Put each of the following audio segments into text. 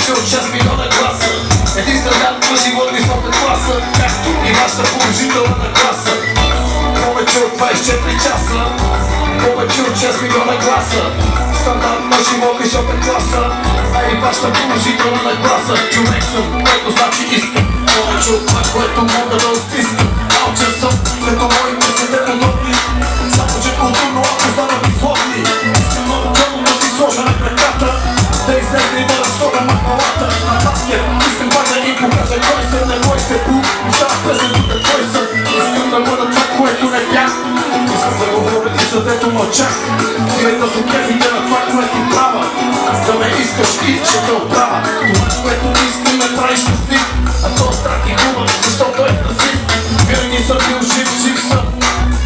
Повече от 6 милиона гласа. Единствен град на живот висока класа, както и вашата положителна нагласа. Повече от 24 часа, повече от 6 милиона гласа. Стандарт на живот висока класа, а и вашата положителна нагласа. Човек съм, което значи искам повече от това, което мога да стискам. Алчен съм, като моите си неподобни, само че културно ако станат излобни. Искам много тъмно да си сложа на краката, да излезе и да разхода махалата на баскет. Искам пак да им покажа кой съм, не мой се пул. Остава песен тук кой съм. Искам да бъда това, което не бях. Искам да говоря и за дето мълчах. Имай да се кефите на това, което права. Да ме искаш и ще те оправя. Това, което искам ме прави щастлив. А то страх и хубав, защото е красив. Винаги съм бил жив, жив съм.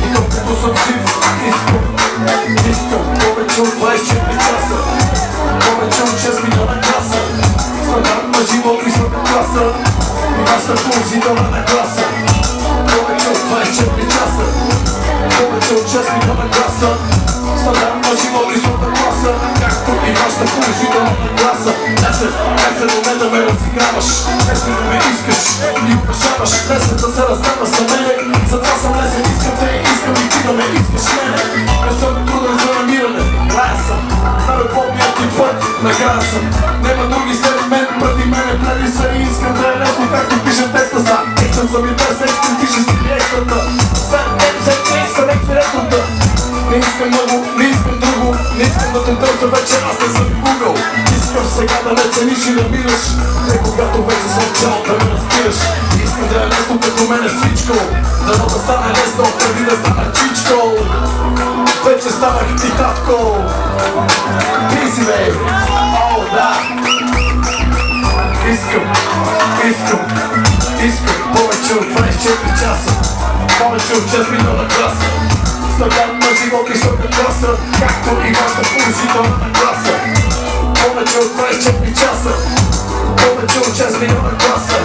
И колкото съм жив, искам повече от 24 часа. Повече от 6 милиона гласа. Стандарт на живот висока класа. И вашата положителна нагласа. Повече от 24 часа. Повече от 6 милиона гласа. Стандарт на живот висока класа. Както и вашата положителна нагласа. Лесен момент да ме разиграваш. Лесен да ме искаш и обещаваш. Лесен да се раздаваш за мене. Затова съм лесен, искам те, искам и ти да ме искаш мене. Не съм труден за намиране. Рая съм на любовният ти път. Накрая съм. Нема други след мен, преди мене преди са и искам да е лесно, както пише текста са. Ексен съм и без ексен, пише си екстрата. След ексен, съм екстрата. Не искам много, не искам друго. Не искам да те търся вече, аз не съм Google. Искам сега да не цениш и да мираш. Не когато вече съм чал да ме разбираш. Искам да е лесно като мене всичко. Дано да стане лесно, преди да стана чичко. Вече станах ти татко. Писи, бей! О, да! Искам повече от 24 часа. Повече от 6 милиона гласа. Стандарт на живот висока класа, както и вашата положителна класа. Повече от 24 часа. Повече от 6 милиона гласа.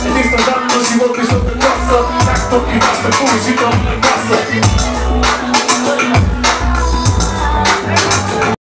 Един стандарт на живот висока класа, както и вашата положителна класа.